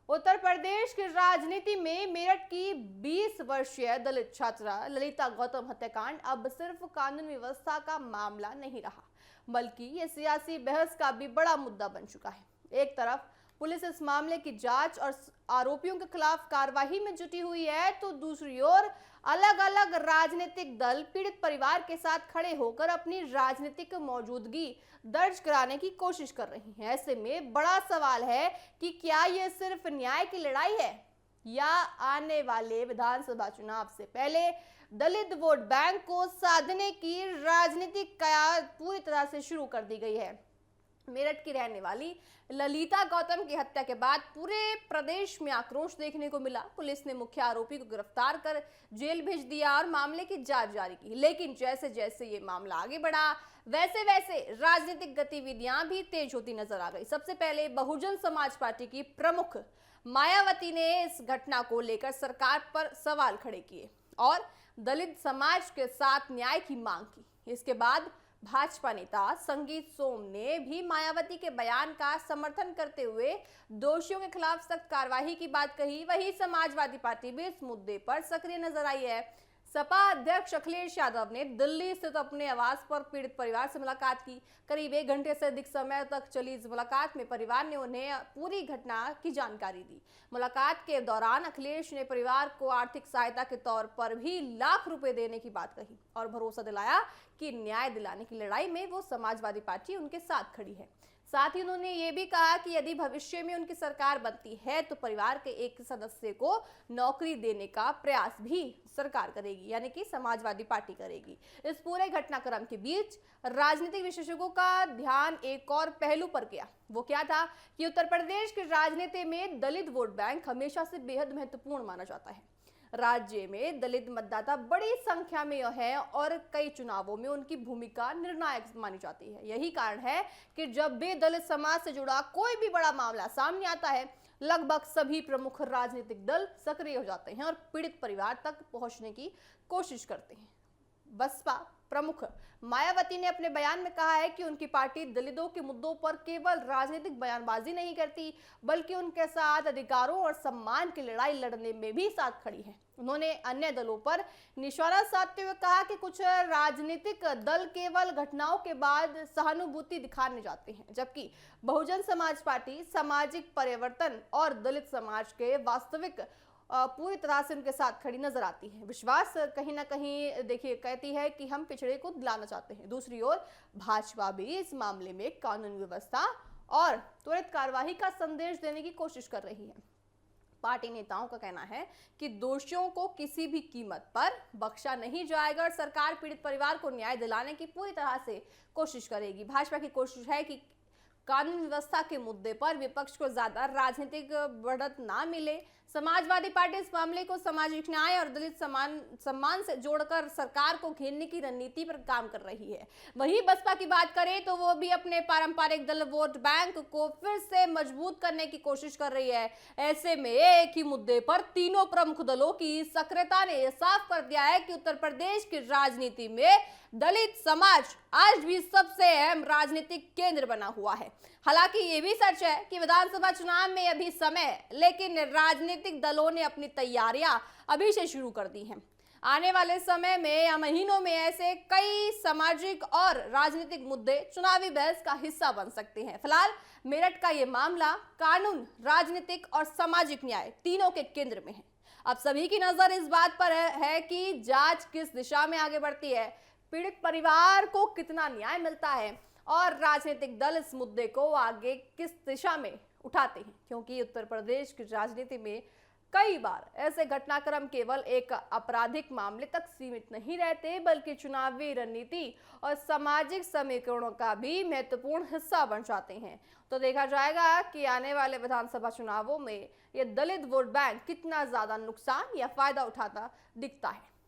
उत्तर प्रदेश की राजनीति में मेरठ की 20 वर्षीय दलित छात्रा ललिता गौतम हत्याकांड अब सिर्फ कानून व्यवस्था का मामला नहीं रहा, बल्कि ये सियासी बहस का भी बड़ा मुद्दा बन चुका है। एक तरफ पुलिस इस मामले की जांच और आरोपियों के खिलाफ कार्रवाई में जुटी हुई है, तो दूसरी ओर अलग अलग राजनीतिक दल पीड़ित परिवार के साथ खड़े होकर अपनी राजनीतिक मौजूदगी दर्ज कराने की कोशिश कर रही हैं। ऐसे में बड़ा सवाल है कि क्या यह सिर्फ न्याय की लड़ाई है या आने वाले विधानसभा चुनाव से पहले दलित वोट बैंक को साधने की राजनीतिक कयास पूरी तरह से शुरू कर दी गई है। मेरठ की रहने वाली ललिता गौतम की हत्या के बाद पूरे प्रदेश में आक्रोश देखने को मिला। पुलिस ने मुख्य आरोपी को गिरफ्तार कर जेल भेज दिया और मामले की जांच जारी की। लेकिन जैसे जैसे ये मामला आगे बढ़ा, वैसे वैसे राजनीतिक गतिविधियां भी तेज होती नजर आ गई। सबसे पहले बहुजन समाज पार्टी की प्रमुख मायावती ने इस घटना को लेकर सरकार पर सवाल खड़े किए और दलित समाज के साथ न्याय की मांग की। इसके बाद भाजपा नेता संगीत सोम ने भी मायावती के बयान का समर्थन करते हुए दोषियों के खिलाफ सख्त कार्रवाई की बात कही। वहीं समाजवादी पार्टी भी इस मुद्दे पर सक्रिय नजर आई है। सपा अध्यक्ष अखिलेश यादव ने दिल्ली स्थित अपने आवास पर पीड़ित परिवार से मुलाकात की। करीब 1 घंटे से अधिक समय तक चली इस मुलाकात में परिवार ने उन्हें पूरी घटना की जानकारी दी। मुलाकात के दौरान अखिलेश ने परिवार को आर्थिक सहायता के तौर पर भी लाख रुपए देने की बात कही और भरोसा दिलाया कि न्याय दिलाने की लड़ाई में वो समाजवादी पार्टी उनके साथ खड़ी है। साथ ही उन्होंने ये भी कहा कि यदि भविष्य में उनकी सरकार बनती है तो परिवार के एक सदस्य को नौकरी देने का प्रयास भी सरकार करेगी, यानी कि समाजवादी पार्टी करेगी। इस पूरे घटनाक्रम के बीच राजनीतिक विशेषज्ञों का ध्यान एक और पहलू पर गया। वो क्या था कि उत्तर प्रदेश की राजनीति में दलित वोट बैंक हमेशा से बेहद महत्वपूर्ण माना जाता है। राज्य में दलित मतदाता बड़ी संख्या में है और कई चुनावों में उनकी भूमिका निर्णायक मानी जाती है। यही कारण है कि जब भी दलित समाज से जुड़ा कोई भी बड़ा मामला सामने आता है, लगभग सभी प्रमुख राजनीतिक दल सक्रिय हो जाते हैं और पीड़ित परिवार तक पहुंचने की कोशिश करते हैं। बसपा प्रमुख मायावती ने अपने बयान में कहा है कि उनकी पार्टी दलितों के मुद्दों पर केवल राजनीतिक बयानबाजी नहीं करती, बल्कि उनके साथ अधिकारों और सम्मान की लड़ाई लड़ने में भी साथ खड़ी है। उन्होंने अन्य दलों पर निशाना साधते हुए कहा कि कुछ राजनीतिक दल केवल घटनाओं के बाद सहानुभूति दिखाने जाते हैं, जबकि बहुजन समाज पार्टी सामाजिक परिवर्तन और दलित समाज के वास्तविक पूरी तरह से उनके साथ खड़ी नजर आती है। विश्वास कहीं ना कहीं देखिए कहती है कि हम पिछड़े को दिलाना चाहते हैं। दूसरी ओर भाजपा भी इस मामले में कानून व्यवस्था और त्वरित कार्रवाई का संदेश देने की कोशिश कर रही है। पार्टी नेताओं का कहना है कि दोषियों को किसी भी कीमत पर बख्शा नहीं जाएगा और सरकार पीड़ित परिवार को न्याय दिलाने की पूरी तरह से कोशिश करेगी। भाजपा की कोशिश है कि कानून व्यवस्था के मुद्दे पर विपक्ष को ज्यादा राजनीतिक बढ़त ना मिले। समाजवादी पार्टी इस मामले को सामाजिक न्याय और दलित सम्मान से जोड़कर सरकार को घेरने की रणनीति पर काम कर रही है। वहीं बसपा की बात करें तो वो भी अपने पारंपरिक दल वोट बैंक को फिर से मजबूत करने की कोशिश कर रही है। ऐसे में एक ही मुद्दे पर तीनों प्रमुख दलों की सक्रियता ने साफ कर दिया है कि उत्तर प्रदेश की राजनीति में दलित समाज आज भी सबसे अहम राजनीतिक केंद्र बना हुआ है। हालांकि ये भी सच है कि विधानसभा चुनाव में अभी समय, लेकिन राजनीतिक दलों ने अपनी तैयारियां अभी से शुरू कर दी हैं। आने वाले समय में या महीनों में ऐसे कई सामाजिक और राजनीतिक मुद्दे चुनावी बहस का हिस्सा बन सकते हैं। फिलहाल मेरठ का ये मामला कानून, राजनीतिक और सामाजिक न्याय तीनों के केंद्र में है। अब सभी की नजर इस बात पर है कि जांच किस दिशा में आगे बढ़ती है, पीड़ित परिवार को कितना न्याय मिलता है और राजनीतिक दल इस मुद्दे को आगे किस दिशा में उठाते हैं, क्योंकि उत्तर प्रदेश की राजनीति में कई बार ऐसे घटनाक्रम केवल एक आपराधिक मामले तक सीमित नहीं रहते, बल्कि चुनावी रणनीति और सामाजिक समीकरणों का भी महत्वपूर्ण हिस्सा बन जाते हैं। तो देखा जाएगा कि आने वाले विधानसभा चुनावों में ये दलित वोट बैंक कितना ज्यादा नुकसान या फायदा उठाता दिखता है।